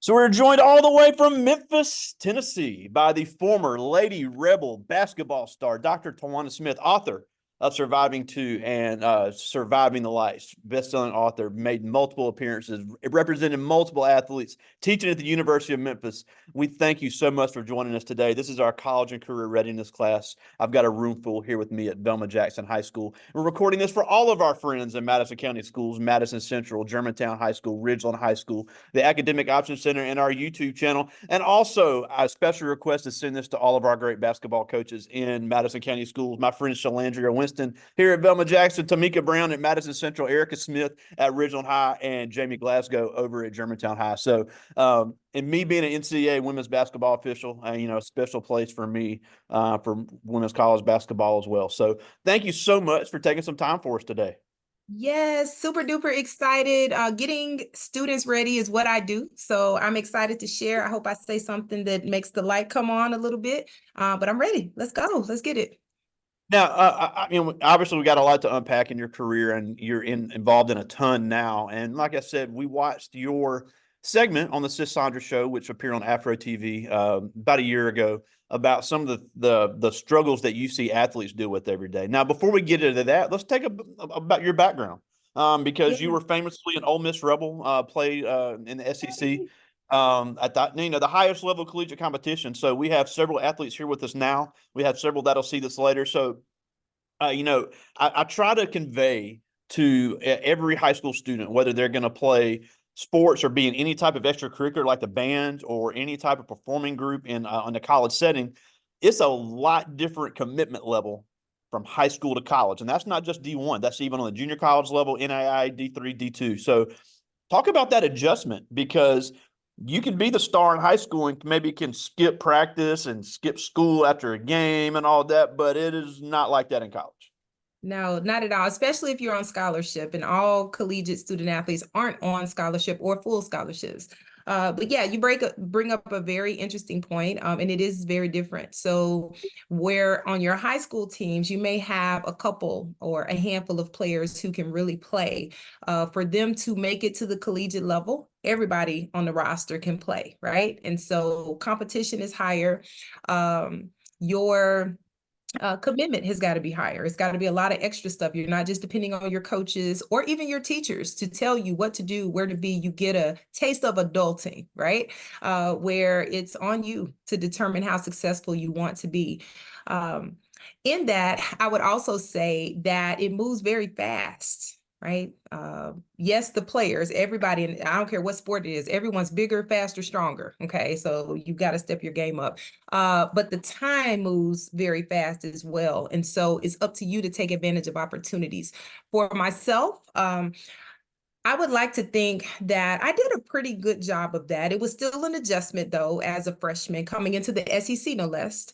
So we're joined all the way from Memphis, Tennessee, by the former Lady Rebel basketball star, Dr. Tywanna Smith, author of Surviving Two and Surviving the Lights, best-selling author, made multiple appearances, represented multiple athletes, teaching at the University of Memphis. We thank you so much for joining us today. This is our college and career readiness class. I've got a room full here with me at Velma Jackson High School. We're recording this for all of our friends in Madison County schools, Madison Central, Germantown High School, Ridgeland High School, the Academic Options Center, and our YouTube channel. And also, a special request to send this to all of our great basketball coaches in Madison County schools. My friends Shalandria Winston here at Velma Jackson, Tamika Brown at Madison Central, Erica Smith at Ridgeland High, and Jamie Glasgow over at Germantown High. So, and me being an NCAA women's basketball official, a special place for me for women's college basketball as well. So thank you so much for taking some time for us today. Yes, super duper excited. Getting students ready is what I do. So I'm excited to share. I hope I say something that makes the light come on a little bit, but I'm ready. Let's go. Let's get it. Now, obviously, we got a lot to unpack in your career, and you're involved in a ton now. And like I said, we watched your segment on the Sis Sandra Show, which appeared on Afro TV about a year ago, about some of the struggles that you see athletes deal with every day. Now, before we get into that, let's take about your background, because you were famously an Ole Miss Rebel, played in the SEC. At the highest level collegiate competition. So we have several athletes here with us now. We have several that'll see this later. So, I try to convey to every high school student, whether they're going to play sports or be in any type of extracurricular like the band or any type of performing group in the college setting, it's a lot different commitment level from high school to college. And that's not just D1. That's even on the junior college level, NAI, D3, D2. So talk about that adjustment, because you can be the star in high school and maybe can skip practice and skip school after a game and all that, but it is not like that in college. No, not at all, especially if you're on scholarship, and all collegiate student athletes aren't on scholarship or full scholarships. But yeah, you bring up a very interesting point, and it is very different. So where on your high school teams, you may have a couple or a handful of players who can really play. For them to make it to the collegiate level, everybody on the roster can play, right? And so competition is higher. Your commitment has got to be higher. It's got to be a lot of extra stuff. You're not just depending on your coaches or even your teachers to tell you what to do, where to be. You get a taste of adulting, right? Where it's on you to determine how successful you want to be. In that, I would also say that it moves very fast. Right. Yes, the players, everybody, and I don't care what sport it is, everyone's bigger, faster, stronger. Okay. So you've got to step your game up. But the time moves very fast as well. And so it's up to you to take advantage of opportunities. For myself, I would like to think that I did a pretty good job of that. It was still an adjustment, though, as a freshman coming into the SEC, no less.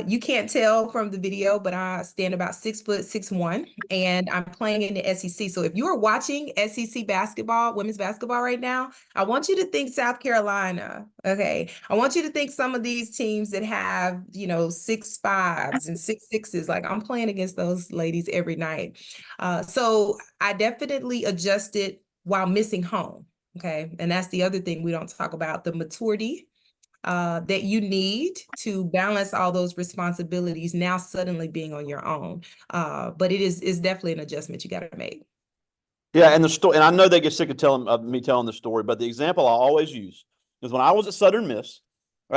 You can't tell from the video, but I stand about 6'6'1", and I'm playing in the SEC. So if you are watching SEC basketball, women's basketball right now, I want you to think South Carolina. Okay. I want you to think some of these teams that have, 6'5s and 6'6s. Like, I'm playing against those ladies every night. So I definitely adjusted while missing home. Okay. And that's the other thing we don't talk about, the maturity that you need to balance all those responsibilities now suddenly being on your own. But it's definitely an adjustment you got to make. Yeah, and the story, and I know they get sick of me telling the story, but the example I always use is when I was at Southern Miss,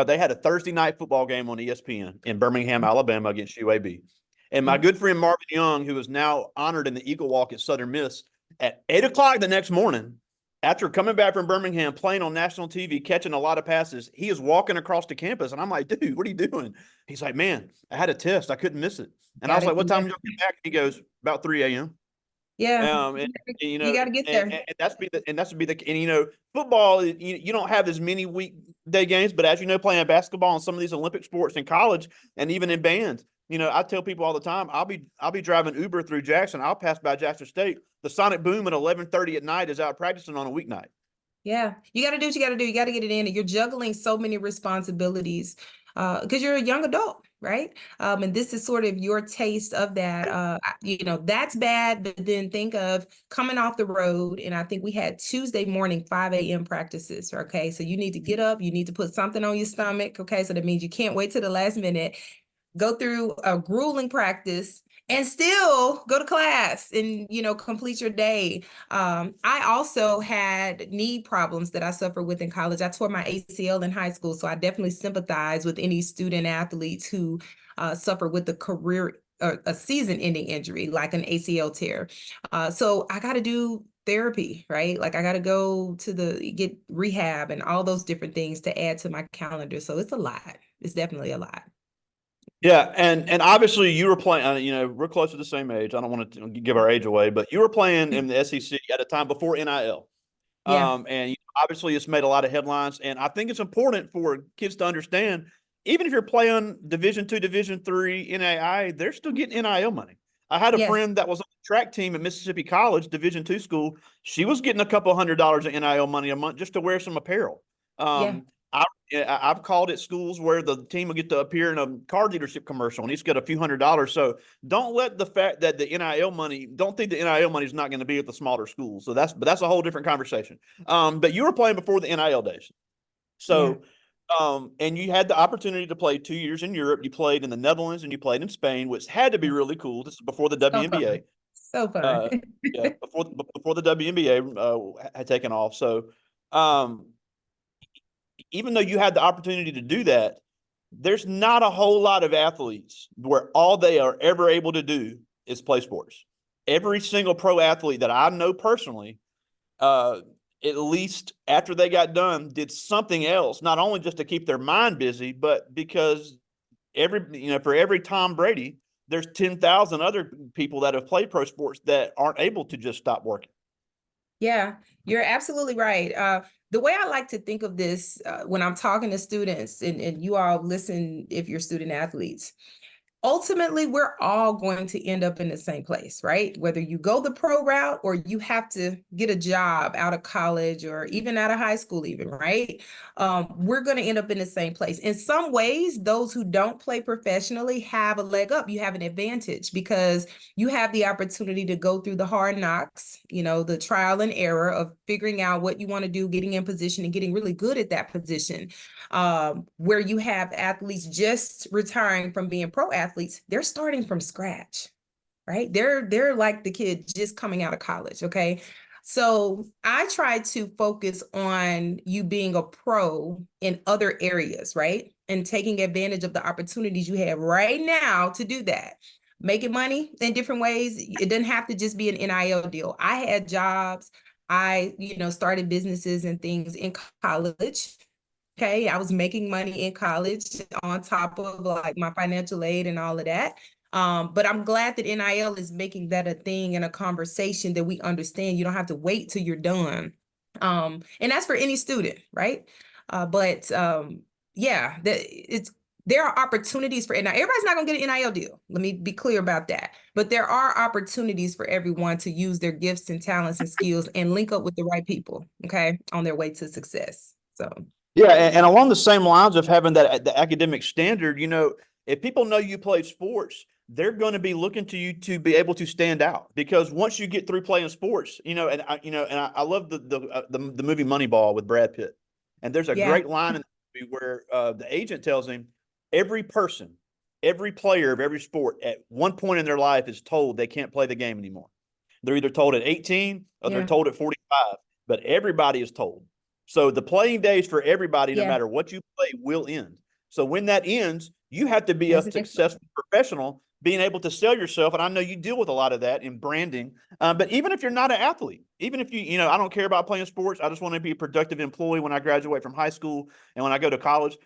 they had a Thursday night football game on ESPN in Birmingham, Alabama against UAB. And my good friend Marvin Young, who is now honored in the Eagle Walk at Southern Miss, at 8 o'clock the next morning, after coming back from Birmingham, playing on national TV, catching a lot of passes, he is walking across the campus. And I'm like, dude, what are you doing? He's like, man, I had a test. I couldn't miss it. And I was like, what time did you get back? He goes, about 3 a.m. Yeah. You got to get there. and that's football. You don't have as many weekday games, but as you know, playing basketball and some of these Olympic sports in college and even in bands, I tell people all the time, I'll be driving Uber through Jackson. I'll pass by Jackson State. The Sonic Boom at 11:30 at night is out practicing on a weeknight. Yeah, you got to do what you got to do. You got to get it in. You're juggling so many responsibilities. because you're a young adult, right? And this is sort of your taste of that. That's bad, but then think of coming off the road. And I think we had Tuesday morning 5 a.m. practices. Okay, so you need to get up, you need to put something on your stomach. Okay, so that means you can't wait till the last minute, go through a grueling practice, and still go to class and complete your day. I also had knee problems that I suffered with in college. I tore my ACL in high school, so I definitely sympathize with any student athletes who suffer with a career or a season-ending injury like an ACL tear. So I got to do therapy, right? Like I got to go to get rehab and all those different things to add to my calendar. So it's a lot. It's definitely a lot. Yeah, and obviously you were playing. We're close to the same age. I don't want to give our age away, but you were playing in the SEC at a time before NIL. Yeah. And obviously it's made a lot of headlines. And I think it's important for kids to understand, even if you're playing Division II, Division III, NAI, they're still getting NIL money. I had a Yes. friend that was on the track team at Mississippi College, Division II school. She was getting a couple $100 of NIL money a month just to wear some apparel. Yeah. I, I've called at schools where the team will get to appear in a car dealership commercial and he's got a few $100s. So don't let the fact that the NIL money, don't think the NIL money is not going to be at the smaller schools. So that's a whole different conversation. But you were playing before the NIL days. Yeah. So, and you had the opportunity to play 2 years in Europe. You played in the Netherlands and you played in Spain, which had to be really cool. This is before the So WNBA. fun. So fun. Uh, yeah, before the WNBA had taken off. So, um, even though you had the opportunity to do that, there's not a whole lot of athletes where all they are ever able to do is play sports. Every single pro athlete that I know personally, uh, at least after they got done, did something else, not only just to keep their mind busy, but because for every Tom Brady, there's 10,000 other people that have played pro sports that aren't able to just stop working. Yeah, you're absolutely right. The way I like to think of this when I'm talking to students, and you all listen if you're student athletes, ultimately, we're all going to end up in the same place, right? Whether you go the pro route or you have to get a job out of college or even out of high school, even, right? We're going to end up in the same place. In some ways, those who don't play professionally have a leg up. You have an advantage because you have the opportunity to go through the hard knocks, the trial and error of figuring out what you want to do, getting in position and getting really good at that position. Where you have athletes just retiring from being pro athletes, they're starting from scratch, right? They're like the kid just coming out of college, okay? So I try to focus on you being a pro in other areas, right? And taking advantage of the opportunities you have right now to do that. Making money in different ways. It doesn't have to just be an NIL deal. I had jobs. I, started businesses and things in college. Okay, I was making money in college on top of like my financial aid and all of that. But I'm glad that NIL is making that a thing and a conversation that we understand. You don't have to wait till you're done. And that's for any student, right? But yeah, there are opportunities for NIL. Everybody's not gonna get an NIL deal. Let me be clear about that. But there are opportunities for everyone to use their gifts and talents and skills and link up with the right people, okay, on their way to success. So Yeah, and along the same lines of having that the academic standard, if people know you play sports, they're going to be looking to you to be able to stand out because once you get through playing sports, I love the movie Moneyball with Brad Pitt, and there's a yeah, great line in the movie where the agent tells him every person, every player of every sport at one point in their life is told they can't play the game anymore. They're either told at 18 or they're yeah, told at 45, but everybody is told. So the playing days for everybody, no yeah. matter what you play, will end. So when that ends, you have to be That's a the next one. successful professional, being able to sell yourself. And I know you deal with a lot of that in branding. But even if you're not an athlete, even if I don't care about playing sports. I just want to be a productive employee when I graduate from high school and when I go to college.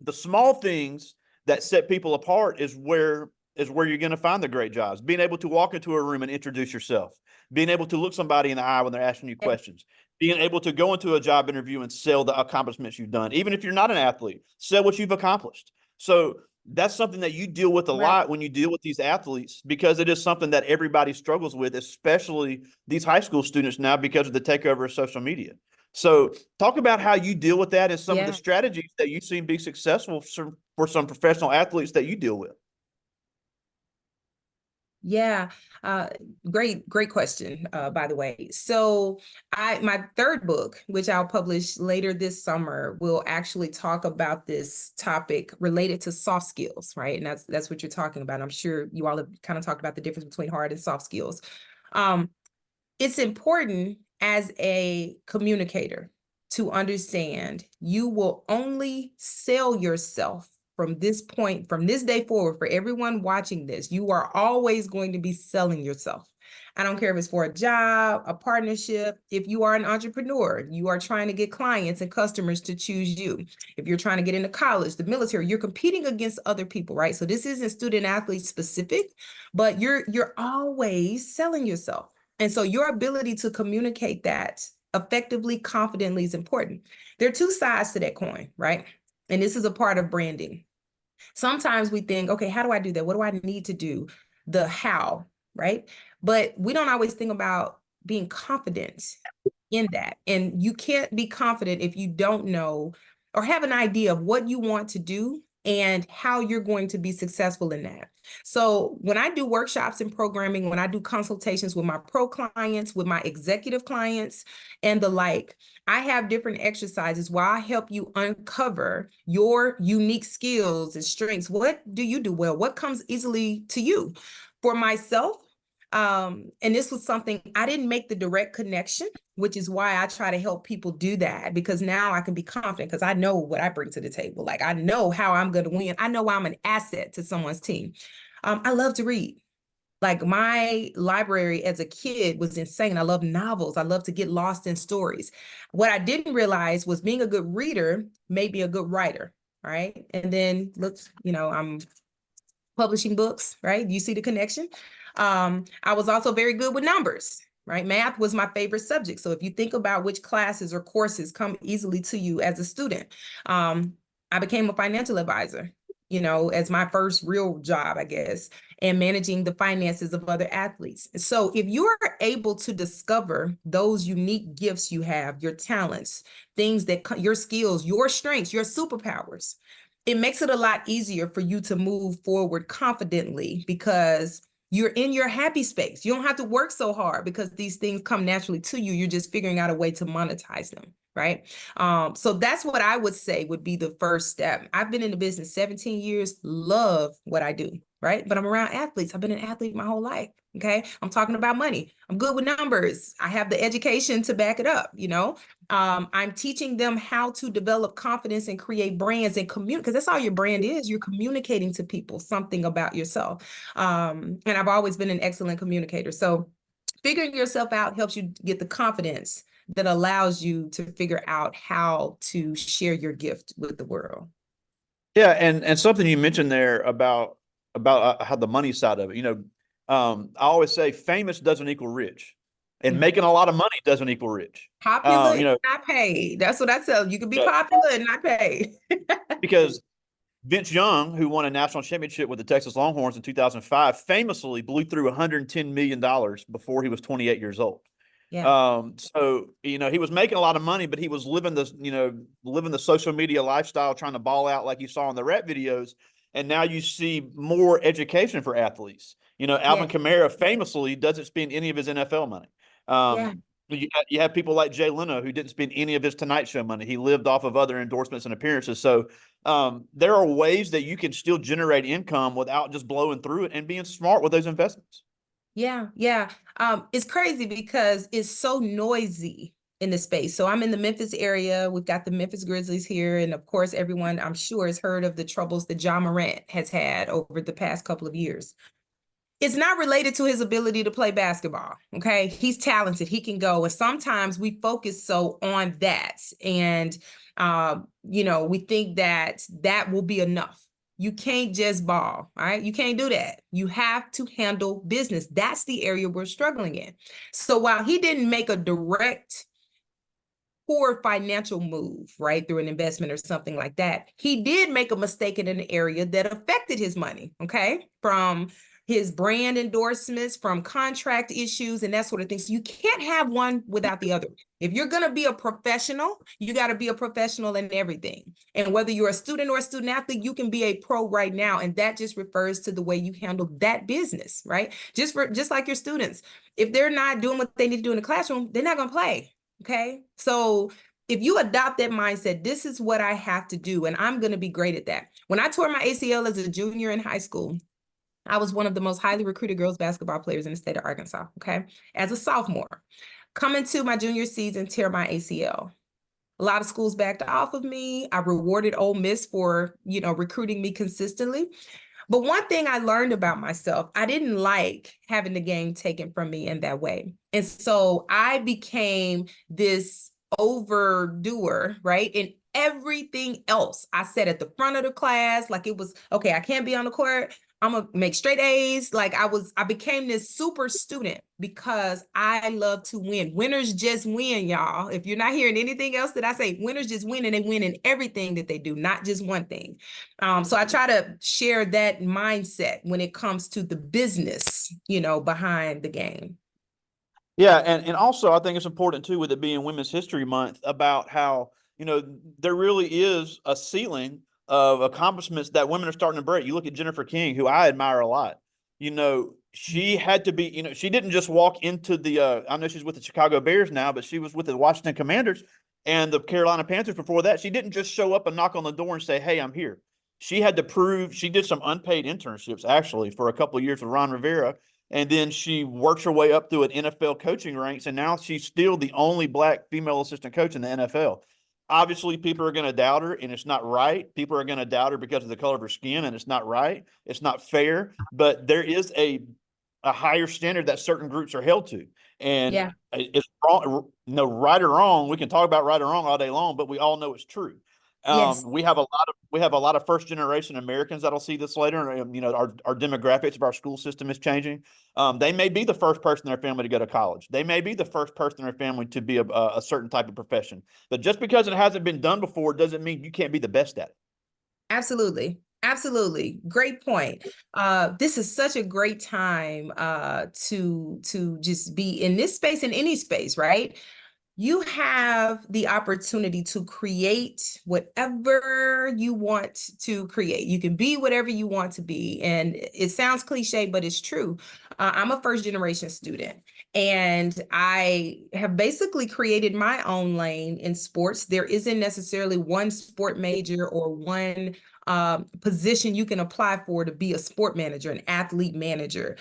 The small things that set people apart is where you're going to find the great jobs. Being able to walk into a room and introduce yourself, being able to look somebody in the eye when they're asking you Yeah, questions, being able to go into a job interview and sell the accomplishments you've done. Even if you're not an athlete, sell what you've accomplished. So that's something that you deal with a right. lot when you deal with these athletes because it is something that everybody struggles with, especially these high school students now because of the takeover of social media. So talk about how you deal with that and some of the Yeah. strategies that you've seen be successful for some professional athletes that you deal with? Yeah, great question, by the way. So my third book, which I'll publish later this summer, will actually talk about this topic related to soft skills, right? And that's what you're talking about. I'm sure you all have kind of talked about the difference between hard and soft skills. It's important as a communicator to understand you will only sell yourself from this point, from this day forward. For everyone watching this, you are always going to be selling yourself. I don't care if it's for a job, a partnership. If you are an entrepreneur, you are trying to get clients and customers to choose you. If you're trying to get into college, the military, you're competing against other people, right? So this isn't student athlete specific, but you're always selling yourself. And so your ability to communicate that effectively, confidently is important. There are two sides to that coin, right? And this is a part of branding. Sometimes we think, okay, how do I do that? What do I need to do? The how, right? But we don't always think about being confident in that. And you can't be confident if you don't know or have an idea of what you want to do and how you're going to be successful in that. So when I do workshops and programming, when I do consultations with my pro clients, with my executive clients, and the like, I have different exercises where I help you uncover your unique skills and strengths. What do you do well? What comes easily to you? For myself, and this was something I didn't make the direct connection, which is why I try to help people do that, because now I can be confident because I know what I bring to the table. Like I know how I'm going to win. I know I'm an asset to someone's team. I love to read. Like my library as a kid was insane. I love novels. I love to get lost in stories. What I didn't realize was being a good reader made me a good writer. Right. And then look, I'm publishing books, right? You see the connection? I was also very good with numbers, right? Math was my favorite subject. So if you think about which classes or courses come easily to you as a student, I became a financial advisor, as my first real job, I guess, and managing the finances of other athletes. So if you are able to discover those unique gifts you have, your talents, things that your skills, your strengths, your superpowers, it makes it a lot easier for you to move forward confidently because you're in your happy space. You don't have to work so hard because these things come naturally to you. You're just figuring out a way to monetize them, right? So that's what I would say would be the first step. I've been in the business 17 years, love what I do, right? But I'm around athletes. I've been an athlete my whole life. Okay. I'm talking about money. I'm good with numbers. I have the education to back it up, I'm teaching them how to develop confidence and create brands and communicate, because that's all your brand is. You're communicating to people something about yourself. And I've always been an excellent communicator. So figuring yourself out helps you get the confidence that allows you to figure out how to share your gift with the world. Yeah, and something you mentioned there about how the money side of it. I always say famous doesn't equal rich, and making a lot of money doesn't equal rich. Popular and not paid. That's what I tell you. You can be popular and not paid. Because Vince Young, who won a national championship with the Texas Longhorns in 2005, famously blew through $110 million before he was 28 years old. Yeah. So, he was making a lot of money, but he was living the social media lifestyle, trying to ball out like you saw in the rap videos. And now you see more education for athletes. Alvin Kamara famously doesn't spend any of his NFL money. You have people like Jay Leno, who didn't spend any of his Tonight Show money. He lived off of other endorsements and appearances. So there are ways that you can still generate income without just blowing through it and being smart with those investments. Yeah. It's crazy because it's so noisy in the space. So I'm in the Memphis area. We've got the Memphis Grizzlies here. And of course, everyone I'm sure has heard of the troubles that Ja Morant has had over the past couple of years. It's not related to his ability to play basketball. Okay. He's talented. He can go. And sometimes we focus so on that. And, we think that that will be enough. You can't just ball. All right. You can't do that. You have to handle business. That's the area we're struggling in. So while he didn't make a direct poor financial move, right, through an investment or something like that, he did make a mistake in an area that affected his money. Okay. From his brand endorsements, from contract issues and that sort of thing. So you can't have one without the other. If you're going to be a professional, you got to be a professional in everything. And whether you're a student or a student athlete, you can be a pro right now. And that just refers to the way you handle that business, right? Just like your students, if they're not doing what they need to do in the classroom, they're not going to play. Okay. So if you adopt that mindset, this is what I have to do, and I'm going to be great at that. When I tore my ACL as a junior in high school, I was one of the most highly recruited girls basketball players in the state of Arkansas. Okay. As a sophomore, coming to my junior season, tear my ACL. A lot of schools backed off of me. I rewarded Ole Miss for, recruiting me consistently. But one thing I learned about myself, I didn't like having the game taken from me in that way. And so I became this overdoer, right? And everything else I said at the front of the class, like it was, okay, I can't be on the court. I'm gonna make straight A's. Like I became this super student because I love to win. Winners just win, y'all. If you're not hearing anything else that I say, winners just win, and they win in everything that they do, not just one thing. So I try to share that mindset when it comes to the business, behind the game. Yeah, and also I think it's important too, with it being Women's History Month, about how, there really is a ceiling of accomplishments that women are starting to break. You look at Jennifer King, who I admire a lot. She had to be, she didn't just walk into the I know she's with the Chicago Bears now, but she was with the Washington Commanders and the Carolina Panthers before that. She didn't just show up and knock on the door and say, "Hey, I'm here." She had to prove. She did some unpaid internships actually for a couple of years with Ron Rivera, and then she works her way up through an NFL coaching ranks, and now she's still the only black female assistant coach in the NFL. Obviously, people are going to doubt her, and it's not right. People are going to doubt her because of the color of her skin, and it's not right. It's not fair. But there is a higher standard that certain groups are held to, and Yeah. it's wrong. No, right or wrong. We can talk about right or wrong all day long, but we all know it's true. Yes. We have a lot of first generation Americans that'll see this later. Our demographics of our school system is changing. They may be the first person in their family to go to college. They may be the first person in their family to be a certain type of profession. But just because it hasn't been done before doesn't mean you can't be the best at it. Absolutely. Absolutely. Great point. This is such a great time to just be in this space, in any space, right? You have the opportunity to create whatever you want to create. You can be whatever you want to be. And it sounds cliche, but it's true. I'm a first generation student, and I have basically created my own lane in sports. There isn't necessarily one sport major or one position you can apply for to be a sport manager, an athlete manager,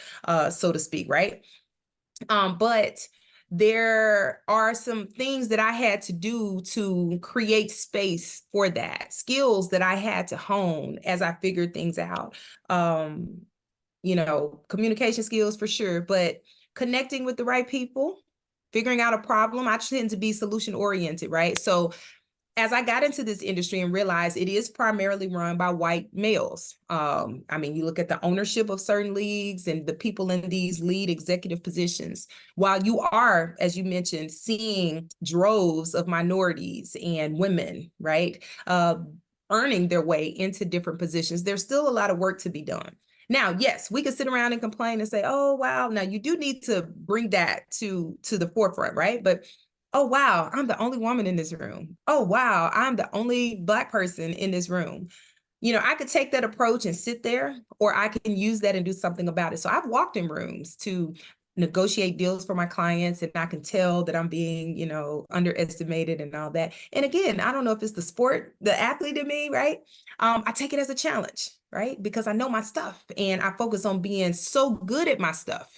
so to speak, right? But there are some things that I had to do to create space for that, skills that I had to hone as I figured things out. Um, Communication skills for sure, but connecting with the right people, figuring out a problem. I tend to be solution oriented, right? So as I got into this industry and realized it is primarily run by white males. You look at the ownership of certain leagues and the people in these lead executive positions. While you are, as you mentioned, seeing droves of minorities and women, right, earning their way into different positions, there's still a lot of work to be done. Now, yes, we can sit around and complain and say, "Oh, wow." Now, you do need to bring that to the forefront, right? But oh, wow, I'm the only woman in this room. Oh, wow, I'm the only Black person in this room. I could take that approach and sit there, or I can use that and do something about it. So I've walked in rooms to negotiate deals for my clients, and I can tell that I'm being, underestimated and all that. And again, I don't know if it's the athlete in me, right? I take it as a challenge, right? Because I know my stuff, and I focus on being so good at my stuff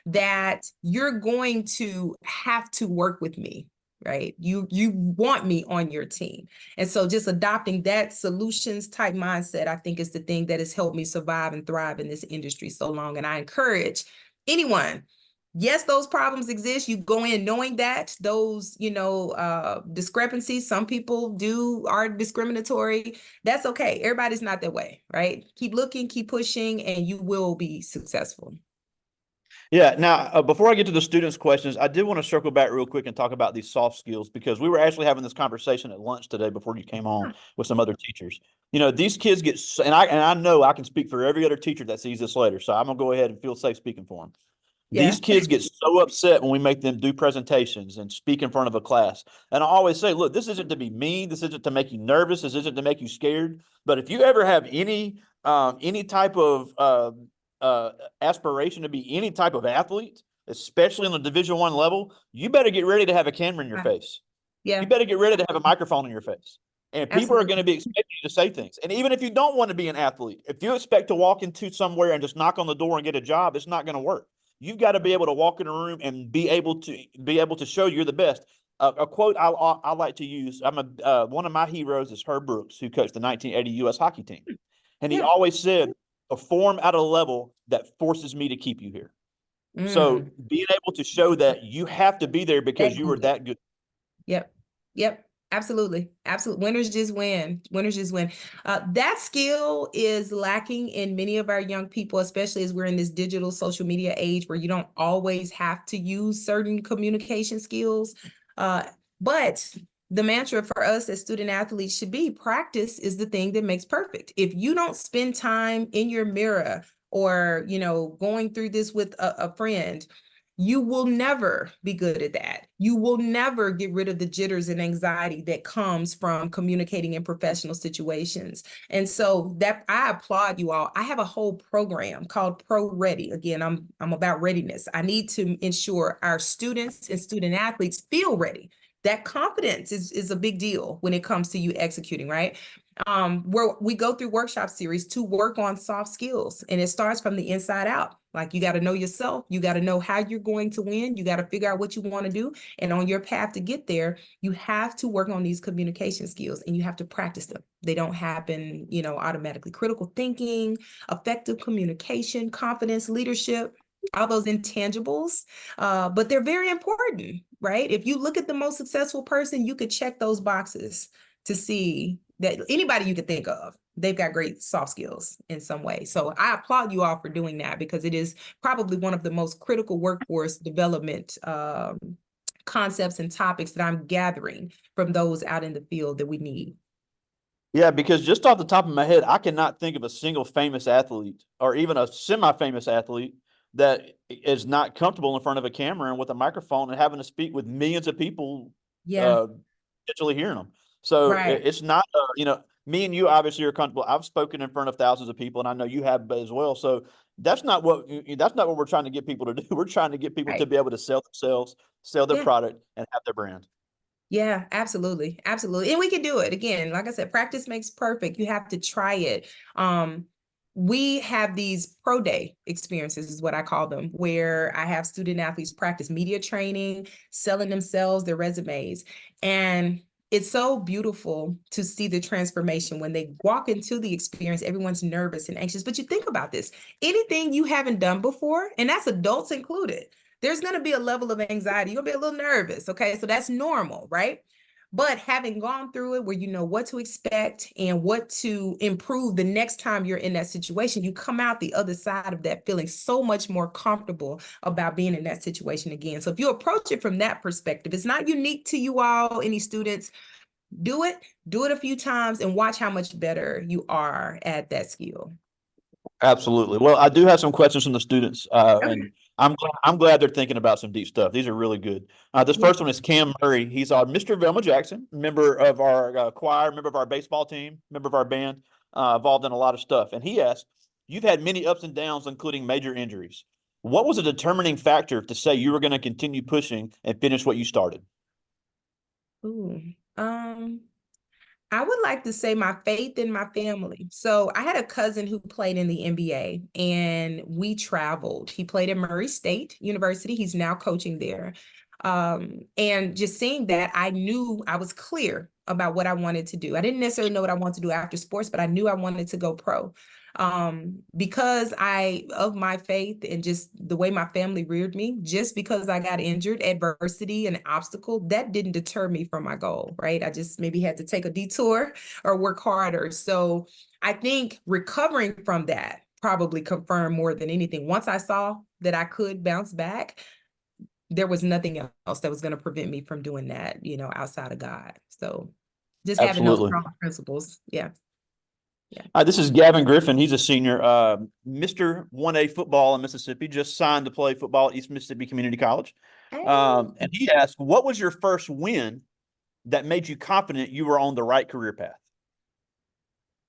that you're going to have to work with me, right? You want me on your team. And so just adopting that solutions type mindset, I think, is the thing that has helped me survive and thrive in this industry so long. And I encourage anyone, yes, those problems exist. You go in knowing that those, discrepancies, some people are discriminatory. That's okay. Everybody's not that way, right? Keep looking, keep pushing, and you will be successful. Yeah. Now, before I get to the students' questions, I did want to circle back real quick and talk about these soft skills because we were actually having this conversation at lunch today before you came on with some other teachers. You know, these kids get, and I know I can speak for every other teacher that sees this later, so I'm gonna go ahead and feel safe speaking for them. Yeah. These kids get so upset when we make them do presentations and speak in front of a class. And I always say, look, this isn't to be mean. This isn't to make you nervous. This isn't to make you scared. But if you ever have any type of uh, aspiration to be any type of athlete, especially on the Division I level, you better get ready to have a camera in your face. You Yeah, better get ready to have a microphone in your face. And people are going to absolutely. be expecting you to say things. And even if you don't want to be an athlete, if you expect to walk into somewhere and just knock on the door and get a job, it's not going to work. You've got to be able to walk in a room and be able to show you're the best. A quote I like to use. One of my heroes is Herb Brooks, who coached the 1980 U.S. hockey team, and he Yeah. always said, "Perform at a level that forces me to keep you here." So Mm, being able to show that you have to be there because that you are good. that good. Yep. Yep. Absolutely. Absolutely. Winners just win. Winners just win. That skill is lacking in many of our young people, especially as we're in this digital social media age where you don't always have to use certain communication skills. Uh, but the mantra for us as student athletes should be practice is the thing that makes perfect. If you don't spend time in your mirror or, going through this with a friend, you will never be good at that. You will never get rid of the jitters and anxiety that comes from communicating in professional situations. And so that I applaud you all. I have a whole program called Pro Ready. Again, I'm about readiness. I need to ensure our students and student athletes feel ready. That confidence is a big deal when it comes to you executing, right? Where we go through workshop series to work on soft skills, and it starts from the inside out. Like, you got to know yourself, you got to know how you're going to win, you got to figure out what you want to do, and on your path to get there, you have to work on these communication skills and you have to practice them. They don't happen, automatically. Critical thinking, effective communication, confidence, leadership, all those intangibles, but they're very important, right? If you look at the most successful person, you could check those boxes to see that anybody you could think of, they've got great soft skills in some way. So I applaud you all for doing that because it is probably one of the most critical workforce development concepts and topics that I'm gathering from those out in the field that we need. Yeah, because just off the top of my head, I cannot think of a single famous athlete or even a semi-famous athlete that is not comfortable in front of a camera and with a microphone and having to speak with millions of people, Yeah, uh, potentially hearing them. So right, it's not, me and you obviously are comfortable. I've spoken in front of thousands of people, and I know you have as well. So that's not what we're trying to get people to do. We're trying to get people to right. be able to sell themselves, sell their Yeah. product, and have their brand. Yeah, absolutely. Absolutely. And we can do it. Again, like I said, practice makes perfect. You have to try it. Um, we have these pro day experiences, is what I call them, where I have student athletes practice media training, selling themselves, their resumes. And it's so beautiful to see the transformation when they walk into the experience. Everyone's nervous and anxious. But you think about this, anything you haven't done before, and that's adults included, there's going to be a level of anxiety. You'll be a little nervous. Okay. So that's normal, right? But having gone through it where you know what to expect and what to improve the next time you're in that situation, you come out the other side of that feeling so much more comfortable about being in that situation again. So if you approach it from that perspective, it's not unique to you all, any students. Do it, do it a few times and watch how much better you are at that skill. Absolutely. Well, I do have some questions from the students, and Okay. I'm glad they're thinking about some deep stuff. These are really good. This Yeah. first one is Cam Murray. He's Mr. Velma Jackson, member of our choir, member of our baseball team, member of our band, involved in a lot of stuff. And he asked, "You've had many ups and downs, including major injuries. What was a determining factor to say you were going to continue pushing and finish what you started?" Ooh. Um, I would like to say my faith in my family. So I had a cousin who played in the NBA and we traveled. He played at Murray State University. He's now coaching there. And just seeing that, I knew I was clear about what I wanted to do. I didn't necessarily know what I wanted to do after sports, but I knew I wanted to go pro. Because of my faith and just the way my family reared me, just because I got injured, adversity and obstacle, that didn't deter me from my goal, right? I just maybe had to take a detour or work harder. So I think recovering from that probably confirmed more than anything. Once I saw that I could bounce back, there was nothing else that was going to prevent me from doing that, outside of God. So just having those Absolutely. strong principles. Yeah. Yeah. This is Gavin Griffin. He's a senior, Mr. 1A football in Mississippi, just signed to play football at East Mississippi Community College. Hey. And he asked, what was your first win that made you confident you were on the right career path?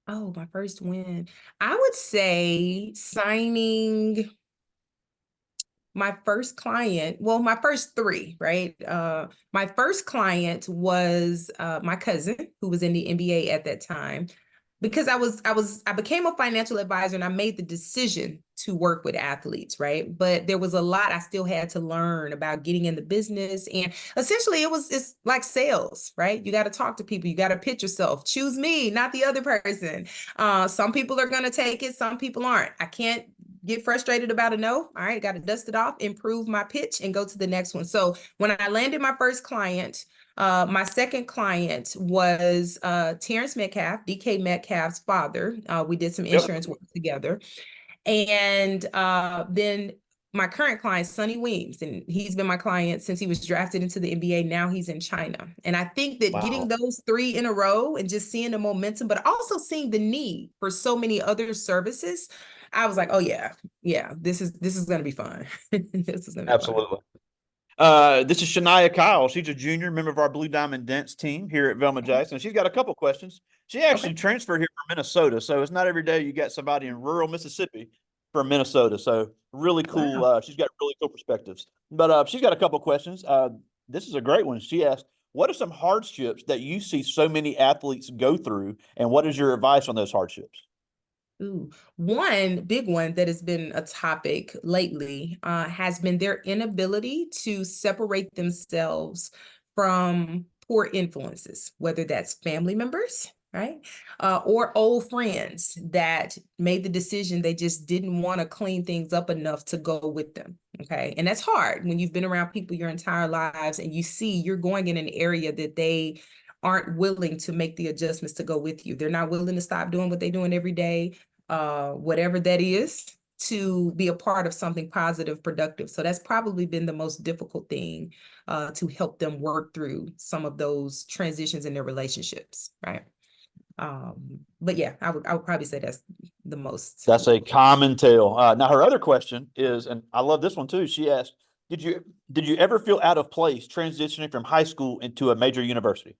Oh, my first win. I would say signing my first client, well, my first three, right? My first client was my cousin who was in the NBA at that time, because I became a financial advisor and I made the decision to work with athletes, right? But there was a lot I still had to learn about getting in the business. And essentially it's like sales, right? You got to talk to people, you got to pitch yourself, choose me, not the other person. Some people are going to take it, some people aren't. I can't get frustrated about a no. All right, got to dust it off, improve my pitch, and go to the next one. So when I landed my first client, my second client was Terrence Metcalf, DK Metcalf's father. We did some Yep. insurance work together. And then my current client, Sonny Weems, and he's been my client since he was drafted into the NBA. Now he's in China. And I think that getting Wow. those three in a row and just seeing the momentum, but also seeing the need for so many other services, I was like, oh yeah, this is gonna be fun. This is gonna be fun. Absolutely. This is Shania Kyle. She's a junior member of our Blue Diamond Dance team here at Velma Jackson. She's got a couple questions. She Okay. actually transferred here from Minnesota, so it's not every day you got somebody in rural Mississippi from Minnesota. So really cool. Wow. She's got really cool perspectives. But she's got a couple questions. This is a great one. She asked, "What are some hardships that you see so many athletes go through, and what is your advice on those hardships?" Ooh. One big one that has been a topic lately has been their inability to separate themselves from poor influences, whether that's family members, right? Or old friends that made the decision they just didn't want to clean things up enough to go with them. Okay. And that's hard when you've been around people your entire lives and you see you're going in an area that they aren't willing to make the adjustments to go with you. They're not willing to stop doing what they're doing every day, whatever that is, to be a part of something positive, productive. So that's probably been the most difficult thing to help them work through some of those transitions in their relationships, right? But yeah, I would probably say that's the most That's a difficult. common tale. Now, her other question is, and I love this one too. She asked, did you ever feel out of place transitioning from high school into a major university?"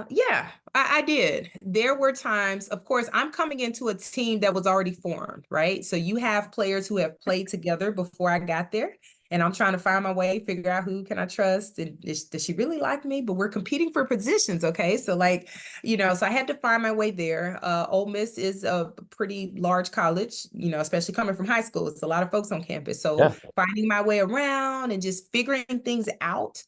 Yeah, I did. There were times, of course, I'm coming into a team that was already formed, right? So you have players who have played together before I got there, and I'm trying to find my way, figure out who can I trust, and does she really like me? But we're competing for positions, okay? So like, so I had to find my way there. Ole Miss is a pretty large college, especially coming from high school. It's a lot of folks on campus. So Yeah. finding my way around and just figuring things out,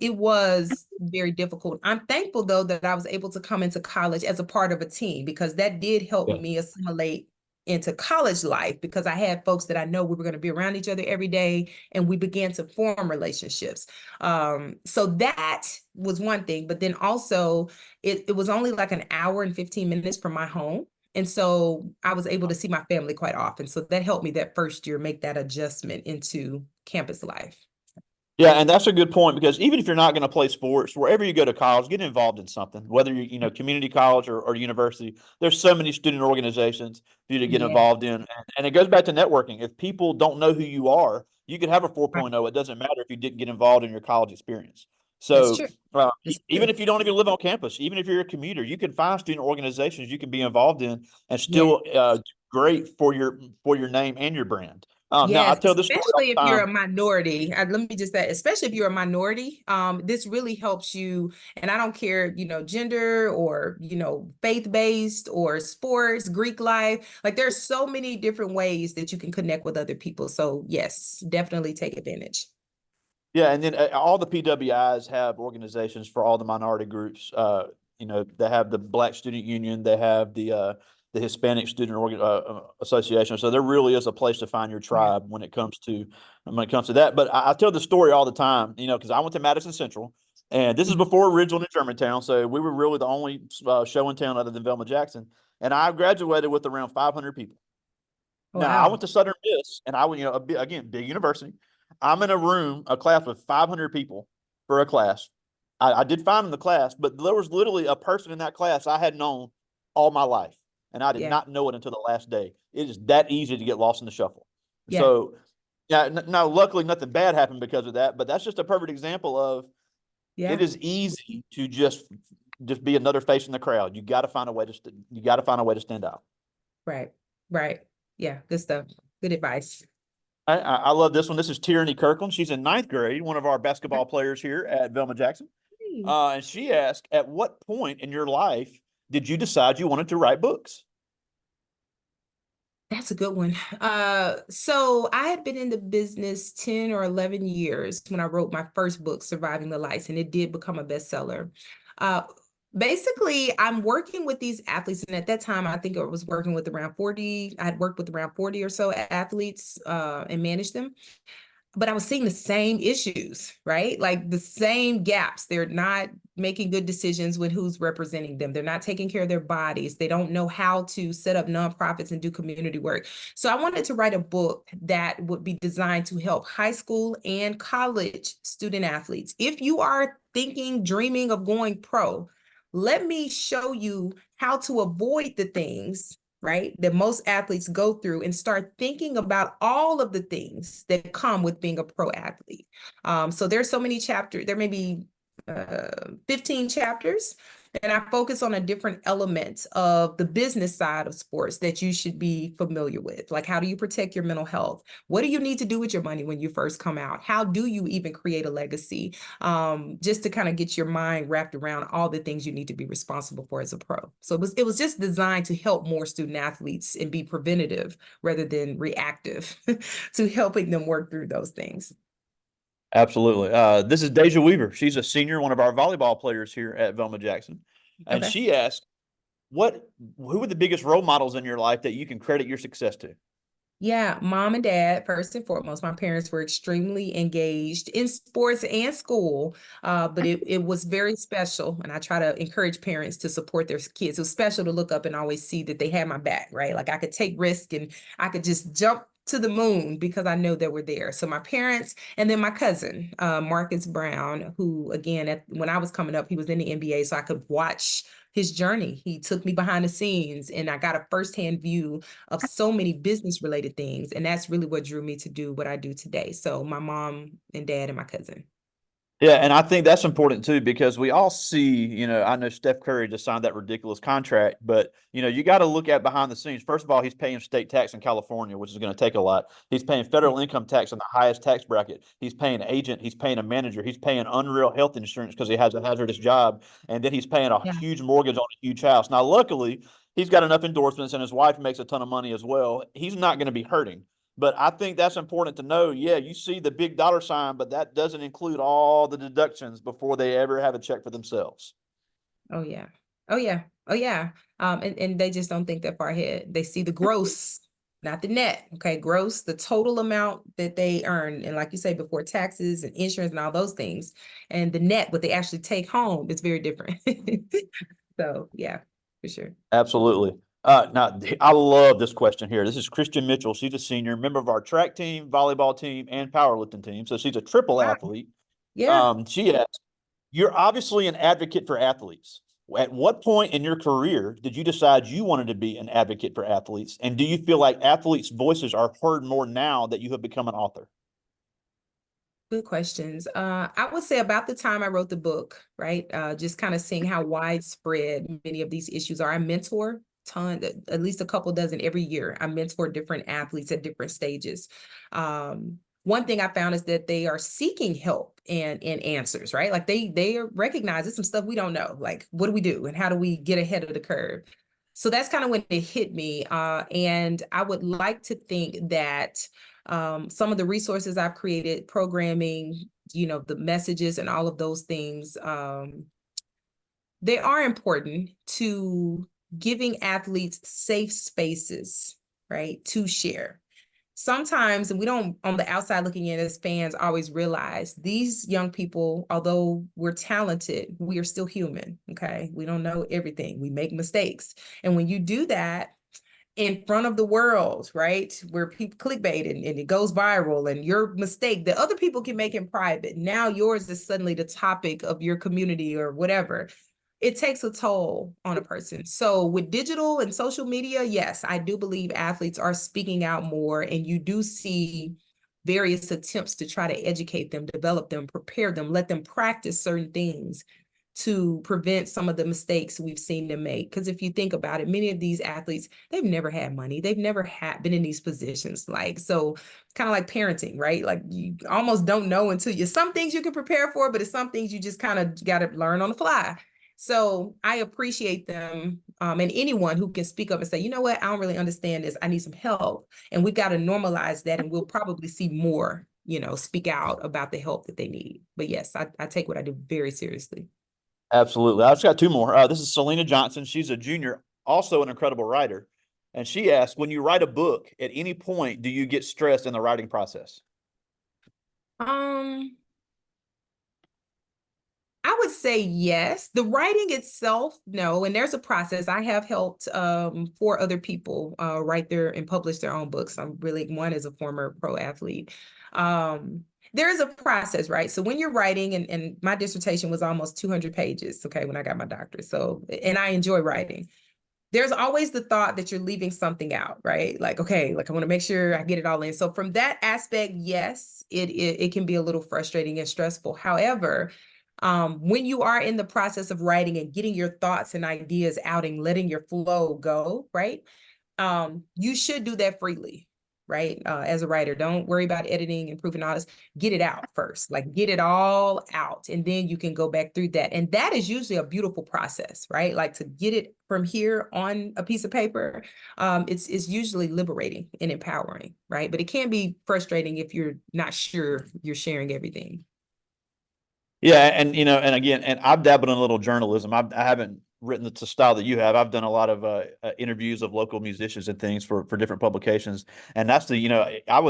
it was very difficult. I'm thankful though that I was able to come into college as a part of a team, because that did help Yeah. me assimilate into college life, because I had folks that I know we were going to be around each other every day, and we began to form relationships. So that was one thing, but then also it was only like an hour and 15 minutes from my home. And so I was able to see my family quite often. So that helped me that first year make that adjustment into campus life. Yeah, and that's a good point because even if you're not going to play sports, wherever you go to college, get involved in something. Whether you community college or university, there's so many student organizations for you to get Yeah, involved in, and it goes back to networking. If people don't know who you are, you could have a right. 4.0. It doesn't matter if you didn't get involved in your college experience. That's So true. That's even true. if you don't even live on campus, even if you're a commuter, you can find student organizations you can be involved in and Yeah. still great for your name and your brand. Now I Yes, tell this story all especially if the you're a time. minority. Let me just say, especially if you're a minority, this really helps you. And I don't care, gender or, faith-based or sports, Greek life. Like there's so many different ways that you can connect with other people. So yes, definitely take advantage. Yeah, and then all the PWIs have organizations for all the minority groups. They have the Black Student Union, they have the Hispanic Student Association. So there really is a place to find your Yeah. tribe when it comes to that. But I tell the story all the time, because I went to Madison Central, and this is Mhm. before Ridgeland and Germantown, so we were really the only show in town other than Velma Jackson. and I graduated with around 500 people. Now, I Wow. went to Southern Miss, and I went, again, big university. I'm in a class with 500 people for a class. I did fine in the class, but there was literally a person in that class I had known all my life, and I did Yeah. not know it until the last day. It is that easy to get lost in the shuffle. Yeah. So, yeah, now luckily nothing bad happened because of that, but that's just a perfect example of it Yeah. is easy to just be another face in the crowd. You got to find a way to you got to find a way to stand out. Right. Right. Yeah. Good stuff. Good advice. I love this one. This is Tierney Kirkland. She's in ninth grade, one of our Okay. basketball players here at Velma Jackson. Hey. And she asked, at what point in your life did you decide you wanted to write books? That's a good one. So I had been in the business 10 or 11 years when I wrote my first book, Surviving the Lights, and it did become a bestseller. Uh, Basically, I'm working with these athletes, and at that time, I think I was working with around 40. I had worked with around 40 or so athletes and managed them, but I was seeing the same issues, right? Like the same gaps. They're not making good decisions with who's representing them. They're not taking care of their bodies. They don't know how to set up nonprofits and do community work. So I wanted to write a book that would be designed to help high school and college student athletes. If you are thinking, dreaming of going pro, let me show you how to avoid the things, right, that most athletes go through and start thinking about all of the things that come with being a pro athlete. So there's so many chapters, there may be 15 chapters, and I focus on a different elements of the business side of sports that you should be familiar with. Like, how do you protect your mental health? What do you need to do with your money when you first come out? How do you even create a legacy? Just to kind of get your mind wrapped around all the things you need to be responsible for as a pro. So it was just designed to help more student athletes and be preventative rather than reactive to helping them work through those things. Absolutely. This is Deja Weaver. She's a senior, one of our volleyball players here at Velma Jackson. And Okay. she asked, who are the biggest role models in your life that you can credit your success to? Yeah, mom and dad, first and foremost. My parents were extremely engaged in sports and school, but it was very special. And I try to encourage parents to support their kids. It was special to look up and always see that they had my back, right? Like I could take risk and I could just jump to the moon because I know they were there. So my parents, and then my cousin, Marcus Brown, who again, when I was coming up, he was in the NBA, so I could watch his journey. He took me behind the scenes and I got a firsthand view of so many business related things. And that's really what drew me to do what I do today. So my mom and dad and my cousin. Yeah, and I think that's important too because we all see, I know Steph Curry just signed that ridiculous contract, but you got to look at behind the scenes. First of all, he's paying state tax in California, which is going to take a lot. He's paying Yeah. federal income tax in the highest tax bracket. He's paying an agent, he's paying a manager, he's paying unreal health insurance because he has a hazardous job, and then he's paying a Yeah. huge mortgage on a huge house. Now, luckily, he's got enough endorsements and his wife makes a ton of money as well. He's not going to be hurting. But I think that's important to know. Yeah, you see the big dollar sign, but that doesn't include all the deductions before they ever have a check for themselves. Oh yeah. Oh yeah. Oh yeah. And they just don't think that far ahead. They see the gross, not the net. Okay. Gross, the total amount that they earn. And like you say, before taxes and insurance and all those things. And the net, what they actually take home is very different. So yeah, for sure. Absolutely. Now, I love this question here. This is Christian Mitchell. She's a senior, member of our track team, volleyball team, and powerlifting team. So she's a triple Wow. athlete. Yeah. She asked, you're obviously an advocate for athletes. At what point in your career did you decide you wanted to be an advocate for athletes? And do you feel like athletes' voices are heard more now that you have become an author? Good questions. I would say about the time I wrote the book, right? Just kind of seeing how widespread many of these issues are. I mentor at least a couple dozen every year. I mentor different athletes at different stages. One thing I found is that they are seeking help and answers, right? Like they recognize there's some stuff we don't know. Like, what do we do and how do we get ahead of the curve? So that's kind of when it hit me. And I would like to think that some of the resources I've created, programming, the messages and all of those things, they are important to giving athletes safe spaces, right, to share. sometimes, and we don't, on the outside looking in as fans, always realize these young people, although we're talented, we are still human. Okay. We don't know everything. We make mistakes. And when you do that in front of the world, right, where people clickbait and it goes viral, and your mistake that other people can make in private, now yours is suddenly the topic of your community or whatever, it takes a toll on a person. So with digital and social media, yes, I do believe athletes are speaking out more, and you do see various attempts to try to educate them, develop them, prepare them, let them practice certain things to prevent some of the mistakes we've seen them make. Because if you think about it, many of these athletes, they've never had money. They've never been in these positions. Like, so kind of like parenting, right? Like you almost don't know until some things you can prepare for, but it's some things you just kind of got to learn on the fly. So I appreciate them, and anyone who can speak up and say, you know what, I don't really understand this. I need some help. And we've got to normalize that, and we'll probably see more, speak out about the help that they need. But yes, I take what I do very seriously. Absolutely. I've just got two more. This is Selena Johnson. She's a junior, also an incredible writer. And she asked, when you write a book, at any point, do you get stressed in the writing process? Um, I would say yes. The writing itself, no. And there's a process. I have helped 4 other people write their and publish their own books. One is a former pro athlete. There is a process, right? So when you're writing, and my dissertation was almost 200 pages, okay, when I got my doctorate. So, and I enjoy writing. There's always the thought that you're leaving something out, right? Like, okay, like I want to make sure I get it all in. So from that aspect, yes, it can be a little frustrating and stressful. However, when you are in the process of writing and getting your thoughts and ideas out and letting your flow go, right? You should do that freely, right? As a writer, don't worry about editing and proofing all this. Get it out first, like get it all out, and then you can go back through that. And that is usually a beautiful process, right? Like to get it from here on a piece of paper, it's usually liberating and empowering, right? But it can be frustrating if you're not sure you're sharing everything. Yeah, and and again, and I've dabbled in a little journalism. I haven't written the style that you have. I've done a lot of interviews of local musicians and things for different publications, and that's the I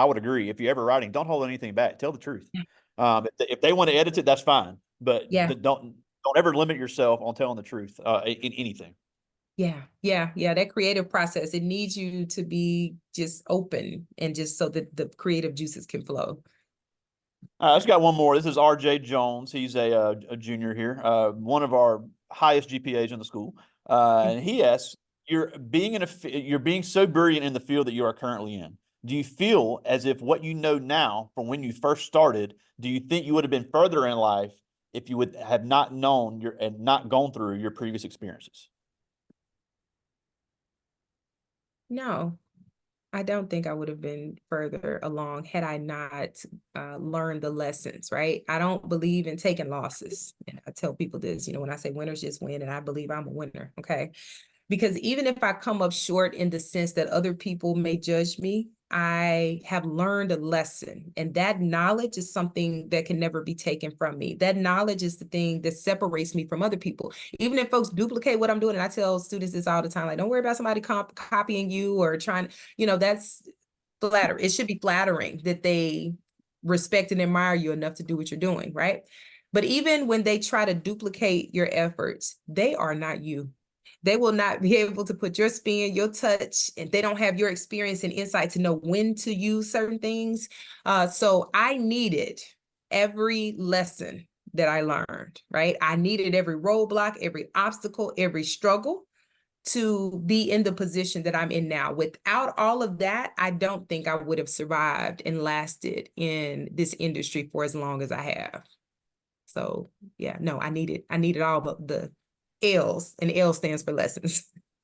would agree. If you're ever writing, don't hold anything back. Tell the truth. If they want to edit it, that's fine, but Yeah. don't ever limit yourself on telling the truth in anything. Yeah. That creative process, it needs you to be just open and just so that the creative juices can flow. I just got one more. This is R.J. Jones. He's a junior here, one of our highest GPAs in the school. And he asks, you're being so brilliant in the field that you are currently in. Do you feel as if what you know now from when you first started, do you think you would have been further in life if you would have not known and not gone through your previous experiences? No, I don't think I would have been further along had I not learned the lessons, right? I don't believe in taking losses. And I tell people this, when I say winners just win, and I believe I'm a winner, okay? Because even if I come up short in the sense that other people may judge me, I have learned a lesson. And that knowledge is something that can never be taken from me. That knowledge is the thing that separates me from other people. Even if folks duplicate what I'm doing, and I tell students this all the time, like, don't worry about somebody copying you or trying, that's flattering. It should be flattering that they respect and admire you enough to do what you're doing, right? But even when they try to duplicate your efforts, they are not you. They will not be able to put your spin, your touch, and they don't have your experience and insight to know when to use certain things. So I needed every lesson that I learned, right? I needed every roadblock, every obstacle, every struggle to be in the position that I'm in now. Without all of that, I don't think I would have survived and lasted in this industry for as long as I have. So yeah, no, I needed all the L's, and L stands for lessons.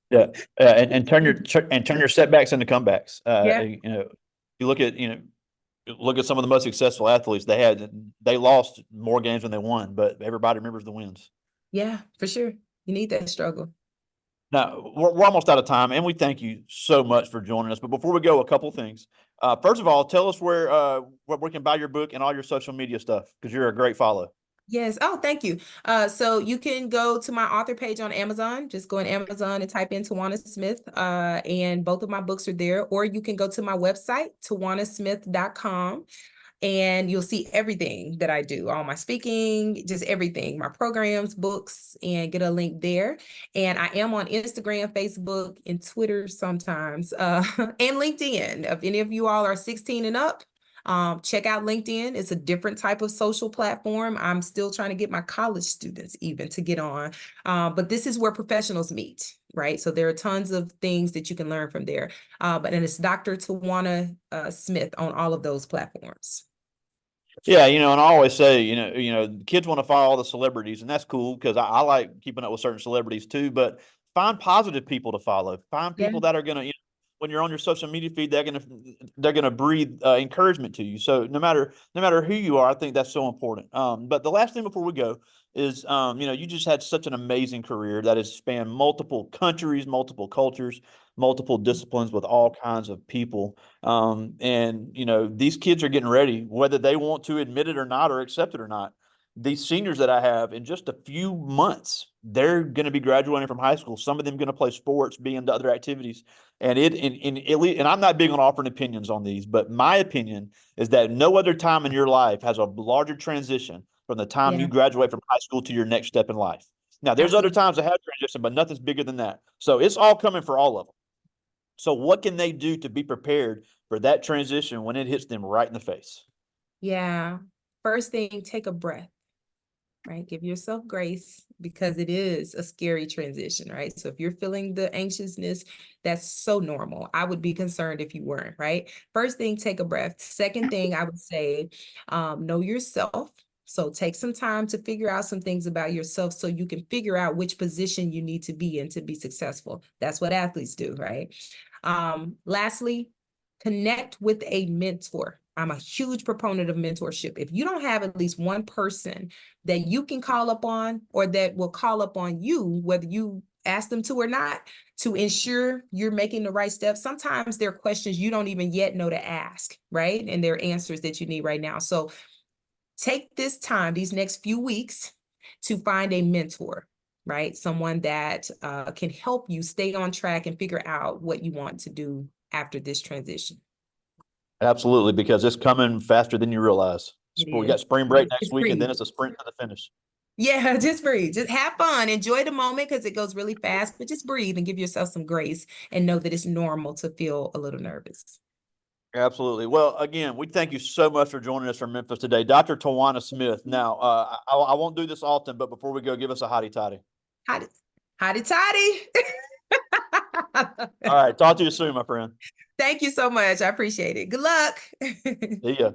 Yeah, and turn your setbacks into comebacks. Yeah, You look at some of the most successful athletes they lost more games than they won, but everybody remembers the wins. yeah, for sure. You need that struggle. Now we're almost out of time, and we thank you so much for joining us. But before we go, a couple of things. First of all, tell us where we can buy your book and all your social media stuff because you're a great follow. Yes. Oh, thank you. So you can go to my author page on Amazon. Just go on Amazon and type in Tywanna Smith. And both of my books are there. Or you can go to my website, tywannasmith.com, and you'll see everything that I do, all my speaking, just everything, my programs, books, and get a link there. And I am on Instagram, Facebook, and Twitter sometimes, and LinkedIn. If any of you all are 16 and up, check out LinkedIn. It's a different type of social platform. I'm still trying to get my college students even to get on. But this is where professionals meet, right? So there are tons of things that you can learn from there. And it's Dr. Tywanna Smith on all of those platforms. Yeah, and I always say, kids want to follow all the celebrities, and that's cool because I like keeping up with certain celebrities too. But find positive people to follow. Find Yeah. people that are gonna, when you're on your social media feed, they're gonna breathe encouragement to you. So no matter who you are, I think that's so important. But the last thing before we go is, you just had such an amazing career that has spanned multiple countries, multiple cultures, multiple disciplines with all kinds of people. And these kids are getting ready, whether they want to admit it or not, or accept it or not. These seniors that I have in just a few months, they're going to be graduating from high school. Some of them going to play sports, be into other activities. And and I'm not big on offering opinions on these, but my opinion is that no other time in your life has a larger transition from the time you Yeah, graduate from high school to your next step in life. Now, there's other absolutely. times that have transition, but nothing's bigger than that. So it's all coming for all of them. So what can they do to be prepared for that transition when it hits them right in the face? Yeah. First thing, take a breath, right? Give yourself grace because it is a scary transition, right? So if you're feeling the anxiousness, that's so normal. I would be concerned if you weren't, right? First thing, take a breath. Second thing, I would say, know yourself. So take some time to figure out some things about yourself so you can figure out which position you need to be in to be successful. That's what athletes do, right? Lastly, connect with a mentor. I'm a huge proponent of mentorship. If you don't have at least one person that you can call up on or that will call up on you, whether you ask them to or not, to ensure you're making the right steps. Sometimes there are questions you don't even yet know to ask, right? And there are answers that you need right now. So take this time, these next few weeks, to find a mentor, right? Someone that can help you stay on track and figure out what you want to do after this transition. Absolutely, because it's coming faster than you realize. It We got is. spring break next Just week, and then breathe. it's a sprint to the finish. Yeah, just breathe. Just have fun. Enjoy the moment because it goes really fast, but just breathe and give yourself some grace and know that it's normal to feel a little nervous. Absolutely. Well, again, we thank you so much for joining us from Memphis today, Dr. Tawana Smith. Now, I won't do this often, but before we go, give us a hottie toddy. Hotty, hotty toddy. All right, talk to you soon, my friend. Thank you so much. I appreciate it. Good luck. See ya.